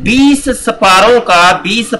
20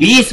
20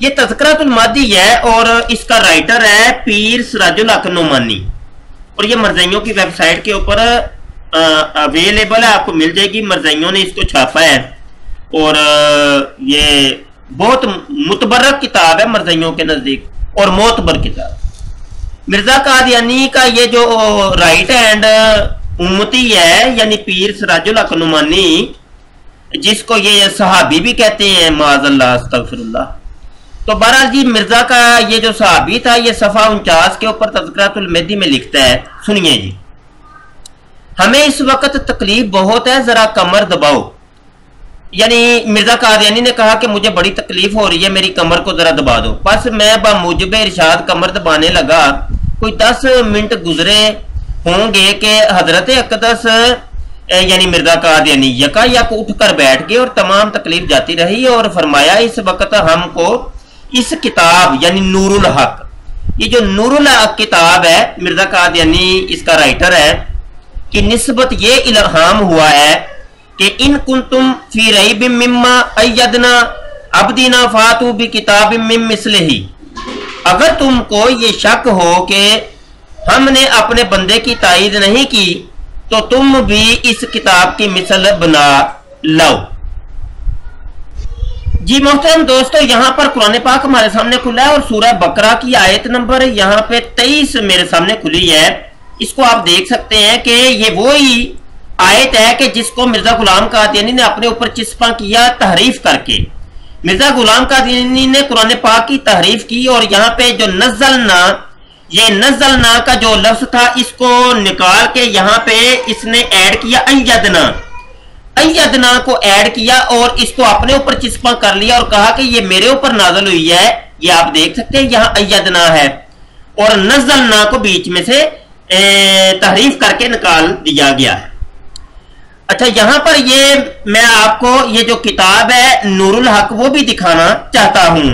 یہ تذکرۃ المادی ہے اور اس کا رائٹر ہے پیر سراج الحق نعمانی، اور یہ مرزائیوں کی ویب سائٹ کے اوپر اویلیبل ہے، آپ کو مل جائے گی۔ مرزائیوں نے اس کو چھاپا ہے اور یہ بہت متبرک کتاب ہے مرزائیوں کے نزدیک اور معتبر کتاب۔ مرزا قادیانی کا یہ جو رائٹ ہینڈ امتی ہے یعنی پیر سراج الحق نعمانی، جس کو یہ صحابی بھی کہتے ہیں، معاذ اللہ استغفر اللہ، تو بہرحال جی مرزا کا یہ جو صحابی تھا یہ صفحہ 49 کے اوپر تذکرۃ المہدی میں لکھتا ہے، سنیے جی۔ ہمیں اس وقت تکلیف بہت ہے، ذرا کمر دباؤ، یعنی مرزا قادیانی نے کہا کہ مجھے بڑی تکلیف ہو رہی ہے، میری کمر کو ذرا دبا دو۔ بس میں بموجب ارشاد کمر دبانے لگا، کوئی 10 منٹ گزرے ہوں گے کہ حضرت اقدس یعنی مرزا قادیانی یکا یک اٹھ کر بیٹھ گئے اور تمام تکلیف جاتی رہی، اور فرمایا اس وقت ہم کو اس کتاب یعنی نور الحق، یہ جو نور الحق کتاب ہے مرزا قادیانی اس کا رائٹر ہے، کی نسبت یہ الہام ہوا ہے کہ ان کنتم فی ریب مما ایدنا عبدنا فاتو بکتاب من مثلہ، اگر تم کو یہ شک ہو کہ ہم نے اپنے بندے کی تائید نہیں کی تو تم بھی اس کتاب کی مثل بنا لاؤ۔ جی محترم دوستو، یہاں پر قرآن پاک ہمارے سامنے کھلا ہے اور سورہ بقرہ کی آیت نمبر یہاں پہ 23 میرے سامنے کھلی ہے۔ اس کو آپ دیکھ سکتے ہیں کہ یہ وہی آیت ہے کہ جس کو مرزا غلام قادیانی نے اپنے اوپر چسپاں کیا تحریف کر کے۔ مرزا غلام قادیانی نے قرآن پاک کی تحریف کی اور یہاں پہ جو نزلنا، یہ نزلنا کا جو لفظ تھا اس کو نکال کے یہاں پہ اس نے ایڈ کیا ایدنا، ایدنا کو ایڈ کیا اور اس کو اپنے اوپر چسپاں کر لیا اور کہا کہ یہ میرے اوپر نازل ہوئی ہے۔ یہ آپ دیکھ سکتے ہیں یہاں ایدنا ہے اور نزلنا کو بیچ میں سے تحریف کر کے نکال دیا گیا ہے۔ اچھا، یہاں پر یہ میں آپ کو یہ جو کتاب ہے نور الحق وہ بھی دکھانا چاہتا ہوں۔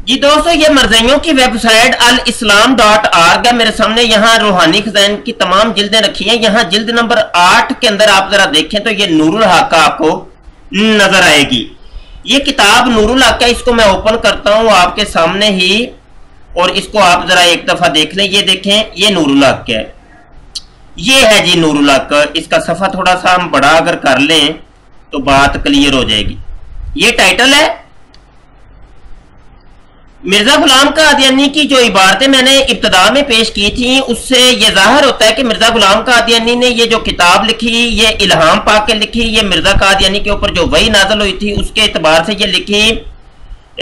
جی دوستو، یہ مرزائیوں کی ویب سائٹ الاسلام.org ہے میرے سامنے، یہاں روحانی خزائن کی تمام جلدیں رکھی ہیں۔ یہاں جلد نمبر 8 کے اندر آپ ذرا دیکھیں تو یہ نور الحق کا آپ کو نظر آئے گی۔ یہ کتاب نور الحق ہے، اس کو میں اوپن کرتا ہوں آپ کے سامنے ہی اور اس کو آپ ذرا ایک دفعہ دیکھ لیں۔ یہ دیکھیں، یہ نور الحق ہے، یہ ہے جی نور الحق۔ اس کا صفحہ تھوڑا سا ہم بڑا اگر کر لیں تو بات کلیئر ہو جائے گی۔ یہ ٹائٹل ہے۔ مرزا غلام قادیانی کی جو عبارتیں میں نے ابتدا میں پیش کی تھیں اس سے یہ ظاہر ہوتا ہے کہ مرزا غلام قادیانی نے یہ جو کتاب لکھی یہ الہام پا کے لکھی، یہ مرزا قادیانی کے اوپر جو وحی نازل ہوئی تھی اس کے اعتبار سے یہ لکھی۔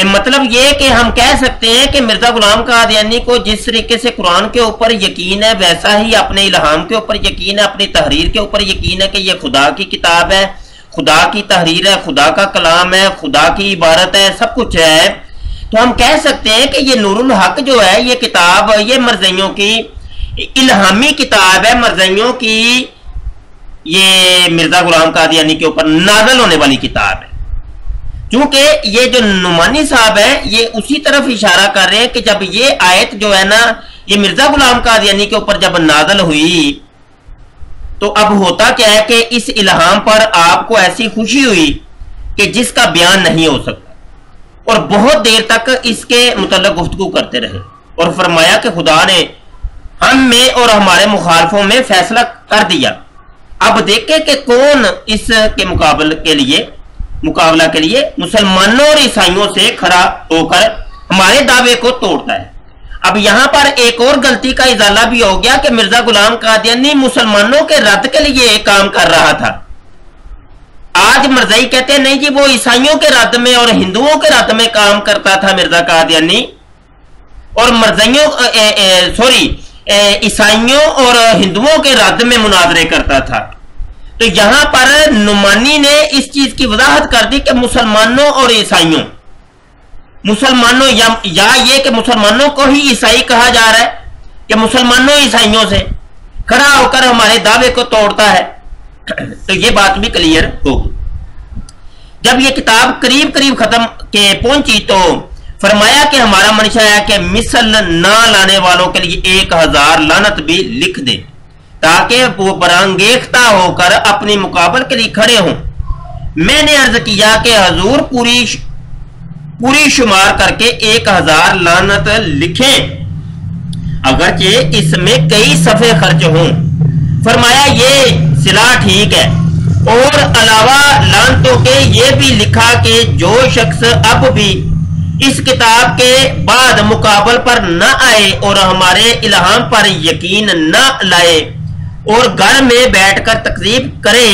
مطلب یہ کہ ہم کہہ سکتے ہیں کہ مرزا غلام قادیانی کو جس طریقے سے قرآن کے اوپر یقین ہے ویسا ہی اپنے الہام کے اوپر یقین ہے، اپنی تحریر کے اوپر یقین ہے کہ یہ خدا کی کتاب ہے، خدا کی تحریر ہے، خدا کا کلام ہے، خدا کی عبارت ہے، سب کچھ ہے۔ تو ہم کہہ سکتے ہیں کہ یہ نور الحق جو ہے یہ کتاب، یہ مرزائیوں کی الہامی کتاب ہے، مرزائیوں کی یہ مرزا غلام قادیانی کے اوپر نازل ہونے والی کتاب ہے۔ چونکہ یہ جو نعمانی صاحب ہے یہ اسی طرف اشارہ کر رہے ہیں کہ جب یہ آیت جو ہے نا یہ مرزا غلام قادیانی کے اوپر جب نازل ہوئی تو اب ہوتا کیا ہے کہ اس الہام پر آپ کو ایسی خوشی ہوئی کہ جس کا بیان نہیں ہو سکتا، اور بہت دیر تک اس کے متعلق گفتگو کرتے رہے اور فرمایا کہ خدا نے ہم میں اور ہمارے مخالفوں میں فیصلہ کر دیا، اب دیکھیں کہ کون اس کے مقابلہ کے لیے مسلمانوں اور عیسائیوں سے کھڑا ہو کر ہمارے دعوے کو توڑتا ہے۔ اب یہاں پر ایک اور غلطی کا ازالہ بھی ہو گیا کہ مرزا غلام قادیانی مسلمانوں کے رد کے لیے ایک کام کر رہا تھا۔ آج مرزائی کہتے ہیں نہیں جی وہ عیسائیوں کے رد میں اور ہندوؤں کے رد میں کام کرتا تھا مرزا قادیانی، اور عیسائیوں اور ہندوؤں کے رد میں مناظرے کرتا تھا۔ تو یہاں پر نعمانی نے اس چیز کی وضاحت کر دی کہ مسلمانوں اور عیسائیوں، مسلمانوں یا یہ کہ مسلمانوں کو ہی عیسائی کہا جا رہا ہے کہ مسلمانوں عیسائیوں سے کھڑا ہو کر ہمارے دعوے کو توڑتا ہے، تو یہ بات بھی کلیئر ہوگی۔ جب یہ کتاب قریب ختم کے پہنچی تو فرمایا کہ ہمارا منشا ہے کہ مثل نہ لانے والوں کے لیے 1000 لعنت بھی لکھ دے تاکہ وہ برانگیختہ ہو کر اپنی مقابل کے لیے کھڑے ہوں۔ میں نے عرض کیا کہ حضور پوری پوری شمار کر کے 1000 لعنت لکھیں، اگرچہ اس میں کئی صفحے خرچ ہوں۔ فرمایا یہ صلاح ٹھیک ہے، اور علاوہ لعنتوں کے یہ بھی لکھا کہ جو شخص اب بھی اس کتاب کے بعد مقابل پر نہ آئے اور ہمارے الہام پر یقین نہ لائے اور گھر میں بیٹھ کر تکذیب کرے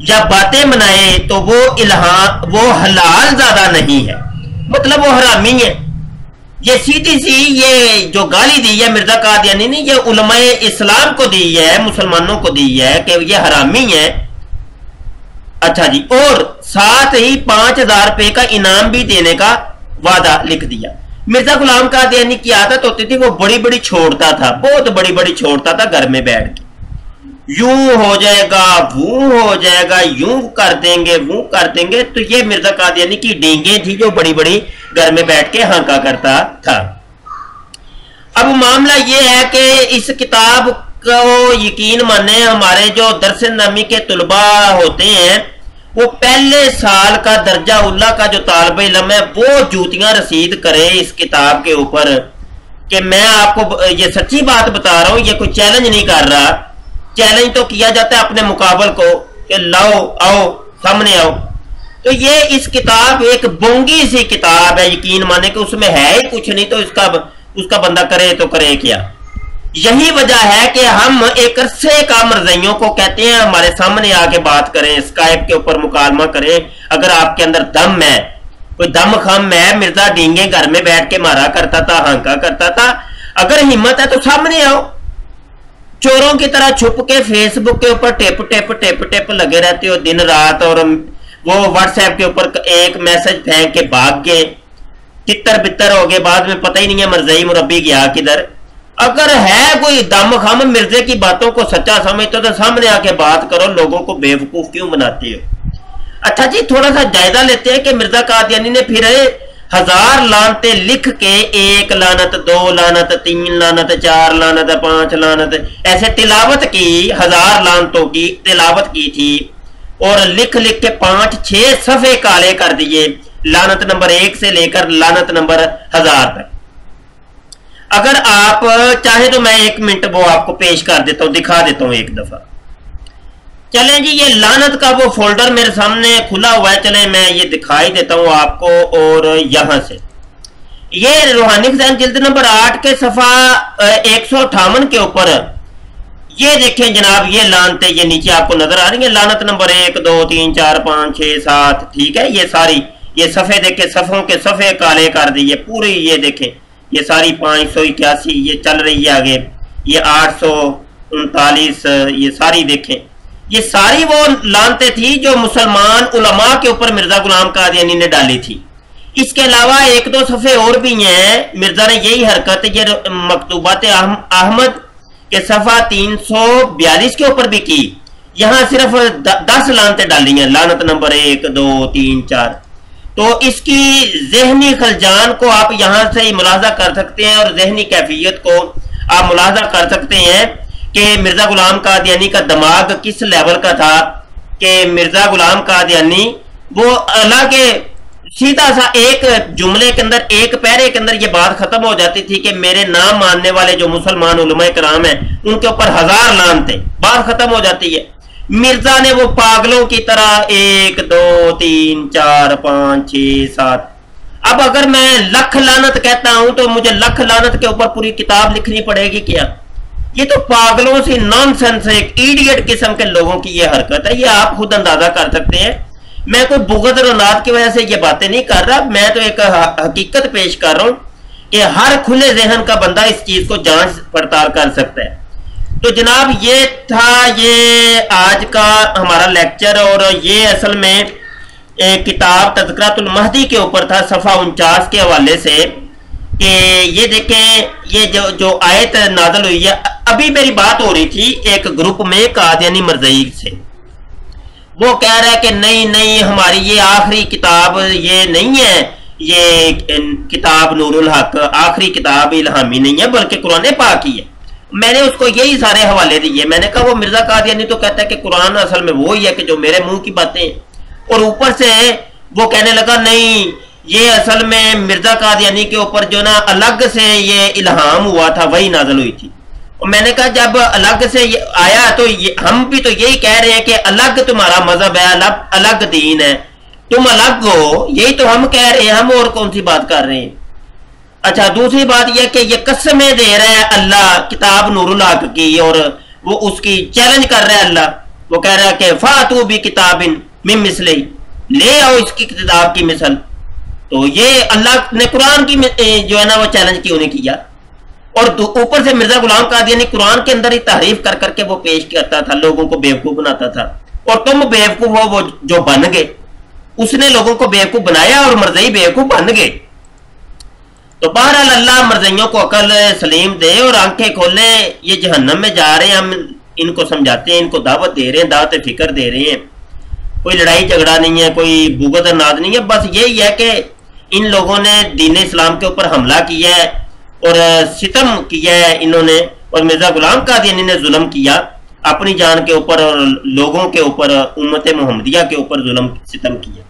یا باتیں منائے تو وہ حلال زیادہ نہیں ہے، مطلب وہ حرامی ہے۔ یہ سیدھی سی یہ جو گالی دی ہے مرزا قادیانی نے، یہ علماء اسلام کو دی ہے، مسلمانوں کو دی ہے کہ یہ حرامی ہے۔ اچھا جی، اور ساتھ ہی 5000 روپے کا انعام بھی دینے کا وعدہ لکھ دیا۔ مرزا غلام قادیانی کی عادت ہوتی تھی وہ بڑی بڑی چھوڑتا تھا، بہت بڑی بڑی چھوڑتا تھا گھر میں بیٹھ کے، یوں ہو جائے گا وہ ہو جائے گا، یوں کر دیں گے وہ کر دیں گے۔ تو یہ مرزا قادیانی کی ڈینگیں تھی جو بڑی بڑی گھر میں بیٹھ کے ہانکا کرتا تھا۔ اب معاملہ یہ ہے کہ اس کتاب کو یقین مانے، ہمارے جو درس نامی کے طلباء ہوتے ہیں وہ پہلے سال کا درجہ اللہ کا جو طالب علم ہے وہ جوتیاں رسید کرے اس کتاب کے اوپر، کہ میں آپ کو یہ سچی بات بتا رہا ہوں، یہ کوئی چیلنج نہیں کر رہا۔ چیلنج تو کیا جاتا ہے اپنے مقابل کو کہ لاؤ آؤ سامنے آؤ۔ تو یہ اس کتاب ایک بونگی سی کتاب ہے، یقین مانے کہ اس میں ہے ہی کچھ نہیں، تو اس کا بندہ کرے تو کرے کیا۔ یہی وجہ ہے کہ ہم ایک عرصے کا مرزائیوں کو کہتے ہیں ہمارے سامنے آ کے بات کریں، اسکائپ کے اوپر مکالمہ کریں، اگر آپ کے اندر دم ہے، کوئی دم خم ہے۔ مرزا ڈینگے گھر میں بیٹھ کے مارا کرتا تھا، ہانکا کرتا تھا، اگر ہمت ہے تو سامنے آؤ۔ چوروں کی طرح چھپ کے فیس بک کے اوپر ٹیپ ٹیپ ٹیپ ٹیپ لگے رہتے ہو دن رات، اور وہ واٹس ایپ کے اوپر ایک میسج پھینک کے بھاگ گئے، تتر بتر ہو گئے، بعد میں پتہ ہی نہیں ہے مرزائی مربی گیا کدھر۔ اگر ہے کوئی دم خم مرزے کی باتوں کو سچا سمجھتے ہو تو سامنے آ کے بات کرو، لوگوں کو بے وقوف کیوں بناتے ہو؟ اچھا جی، تھوڑا سا جائزہ لیتے ہیں کہ مرزا قادیانی نے پھر 1000 لعنتیں لکھ کے 1 لعنت 2 لعنت 3 لعنت 4 لعنت 5 لعنت ایسے تلاوت کی، 1000 لعنتوں کی تلاوت کی تھی، اور لکھ لکھ کے 5-6 صفحے کالے کر دیے، لعنت نمبر 1 سے لے کر لعنت نمبر 1000 تک۔ اگر آپ چاہیں تو میں 1 منٹ وہ آپ کو پیش کر دیتا ہوں، دکھا دیتا ہوں ایک دفعہ۔ چلیں جی، یہ لعنت کا وہ فولڈر میرے سامنے کھلا ہوا ہے، چلیں میں یہ دکھائی دیتا ہوں آپ کو، اور یہاں سے یہ روحانی خزائن جلد نمبر 8 کے صفحہ 158 کے اوپر یہ دیکھیں جناب، یہ لعنتیں یہ نیچے آپ کو نظر آ رہی ہیں، لعنت نمبر 1 2 3 4 5 6 7، ٹھیک ہے۔ یہ ساری یہ صفحے دیکھیں، صفحوں کے صفحے کالے کر دیے پوری، یہ دیکھیں یہ ساری 581 یہ چل رہی ہے آگے، یہ 839 یہ ساری دیکھیں، یہ ساری وہ لعنتیں تھی جو مسلمان علماء کے اوپر مرزا غلام قادیانی نے ڈالی تھی۔ اس کے علاوہ 1-2 صفحے اور بھی ہیں، مرزا نے یہی حرکت یہ مکتوبات احمد کے صفحہ 342 کے اوپر بھی کی، یہاں صرف 10 لعنتیں ڈالی ہیں، لعنت نمبر 1 2 3 4۔ تو اس کی ذہنی خلجان کو آپ یہاں سے ہی ملاحظہ کر سکتے ہیں، اور ذہنی کیفیت کو آپ ملاحظہ کر سکتے ہیں کہ مرزا غلام قادیانی کا دماغ کس لیول کا تھا، کہ مرزا غلام قادیانی وہ اللہ کے سیدھا سا ایک جملے کے اندر، ایک پیرے کے اندر یہ بات ختم ہو جاتی تھی کہ میرے نام ماننے والے جو مسلمان علماء کرام ہیں ان کے اوپر 1000 لعنتیں، بات ختم ہو جاتی ہے۔ مرزا نے وہ پاگلوں کی طرح 1 2 3 4 5 6 7، اب اگر میں لکھ لعنت کہتا ہوں تو مجھے لکھ لعنت کے اوپر پوری کتاب لکھنی پڑے گی کیا؟ یہ تو پاگلوں سے نان سینس، ایک ایڈیٹ قسم کے لوگوں کی یہ حرکت ہے، یہ آپ خود اندازہ کر سکتے ہیں۔ میں کوئی بغض اور اناد کی وجہ سے یہ باتیں نہیں کر رہا، میں تو ایک حقیقت پیش کر رہا ہوں کہ ہر کھلے ذہن کا بندہ اس چیز کو جانچ پڑتال کر سکتا ہے۔ تو جناب یہ تھا یہ آج کا ہمارا لیکچر، اور یہ اصل میں کتاب تذکرۃ المہدی کے اوپر تھا، صفحہ 49 کے حوالے سے، کہ یہ دیکھیں یہ جو آیت نازل ہوئی ہے، ابھی میری بات ہو رہی تھی ایک گروپ میں قادیانی مرزائی سے، وہ کہہ رہا ہے کہ نہیں ہماری یہ آخری کتاب یہ نہیں ہے، یہ کتاب نور الحق آخری کتاب الہامی نہیں ہے بلکہ قرآن پاک ہی ہے۔ میں نے اس کو یہی سارے حوالے دیے، میں نے کہا وہ مرزا قادیانی تو کہتا ہے کہ قرآن اصل میں وہی ہے کہ جو میرے منہ کی باتیں ہیں، اور اوپر سے وہ کہنے لگا نہیں یہ اصل میں مرزا قادیانی کے اوپر جو نا الگ سے یہ الہام ہوا تھا، وہی نازل ہوئی تھی. اور میں نے کہا جب الگ سے آیا تو ہم بھی تو یہی کہہ رہے ہیں کہ الگ تمہارا مذہب ہے، الگ دین ہے، تم الگ ہو، یہی تو ہم کہہ رہے ہیں، ہم اور کون سی بات کر رہے ہیں. اچھا دوسری بات یہ کہ یہ قسمیں دے رہا ہے اللہ کتاب نور الحق کی، اور وہ اس کی چیلنج کر رہا ہے اللہ. وہ کہہ رہا ہے کہ فاتو بھی کتاب من مثلہ، لے آؤ اس کی کتاب کی مثل. تو یہ اللہ نے قرآن کی جو ہے نا وہ چیلنج کیوں نہیں کیا؟ اور اوپر سے مرزا غلام قادیانی قرآن کے اندر ہی تحریف کر کر کے وہ پیش کرتا تھا، لوگوں کو بیوقوف بناتا تھا. اور تم بیوقوف ہو وہ جو بن گئے، اس نے لوگوں کو بیوقوف بنایا اور مرزئی بیوقوف بن گئے. تو بہرحال اللہ مرزئیوں کو عقل سلیم دے اور آنکھیں کھولے. یہ جہنم میں جا رہے ہیں، ہم ان کو سمجھاتے ہیں، ان کو دعوت دے رہے ہیں، دعوت فکر دے رہے ہیں. کوئی لڑائی جھگڑا نہیں ہے، کوئی بغض ناد نہیں ہے، بس یہی ہے کہ ان لوگوں نے دین اسلام کے اوپر حملہ کیا ہے اور ستم کیا ہے انہوں نے. اور مرزا غلام قادیانی نے ظلم کیا اپنی جان کے اوپر اور لوگوں کے اوپر، امت محمدیہ کے اوپر ظلم ستم کیا.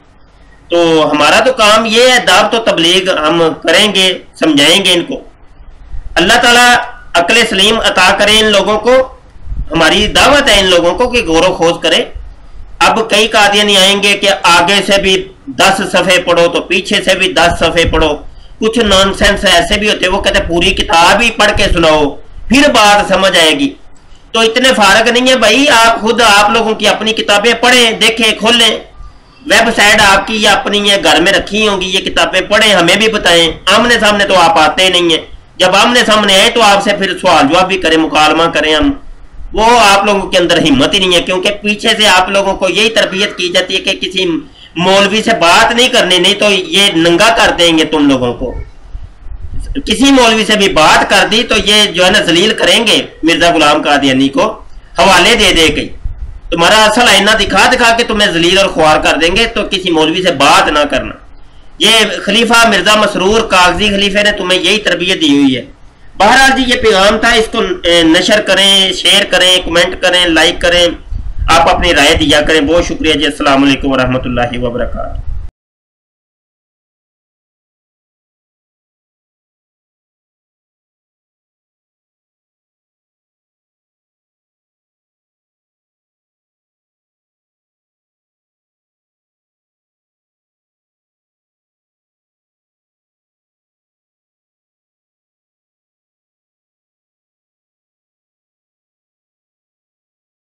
تو ہمارا تو کام یہ ہے، دعوت و تبلیغ ہم کریں گے، سمجھائیں گے ان کو. اللہ تعالیٰ عقل سلیم عطا کرے ان لوگوں کو. ہماری دعوت ہے ان لوگوں کو کہ غور و خوض کریں. اب کئی قادیانی آئیں گے کہ آگے سے بھی 10 صفحے پڑھو تو پیچھے سے بھی 10 صفحے پڑھو. کچھ نان سینس ایسے بھی ہوتے ہیں، وہ کہتے ہیں پوری کتاب ہی پڑھ کے سناؤ پھر بات سمجھ آئے گی. تو اتنے فارغ نہیں ہے بھائی، آپ خود آپ لوگوں کی اپنی کتابیں پڑھیں، دیکھیں، کھولیں. ویب سائٹ آپ کی یا اپنی یہ گھر میں رکھی ہوں گی، یہ کتابیں پڑھیں، ہمیں بھی بتائیں. آمنے سامنے تو آپ آتے نہیں ہیں. جب آمنے سامنے آئے تو آپ سے پھر سوال جواب بھی کریں، مکالمہ کریں. ہم وہ آپ لوگوں کے اندر ہمت ہی نہیں ہے، کیونکہ پیچھے سے آپ لوگوں کو یہی تربیت کی جاتی ہے کہ کسی مولوی سے بات نہیں کرنی، نہیں تو یہ ننگا کر دیں گے تم لوگوں کو. کسی مولوی سے بھی بات کر دی تو یہ جو ہے نا ذلیل کریں گے مرزا غلام قادیانی کو، حوالے دے دے کے تمہارا اصل آئینہ دکھا دکھا کے تمہیں ذلیل اور خوار کر دیں گے. تو کسی مولوی سے بات نہ کرنا. یہ خلیفہ مرزا مسرور کاغذی خلیفے نے تمہیں یہی تربیت دی ہوئی ہے. بہرحال جی یہ پیغام تھا، اس کو نشر کریں، شیئر کریں، کمنٹ کریں، لائک کریں، آپ اپنی رائے دیا کریں. بہت شکریہ جی. السلام علیکم ورحمۃ اللہ وبرکاتہ.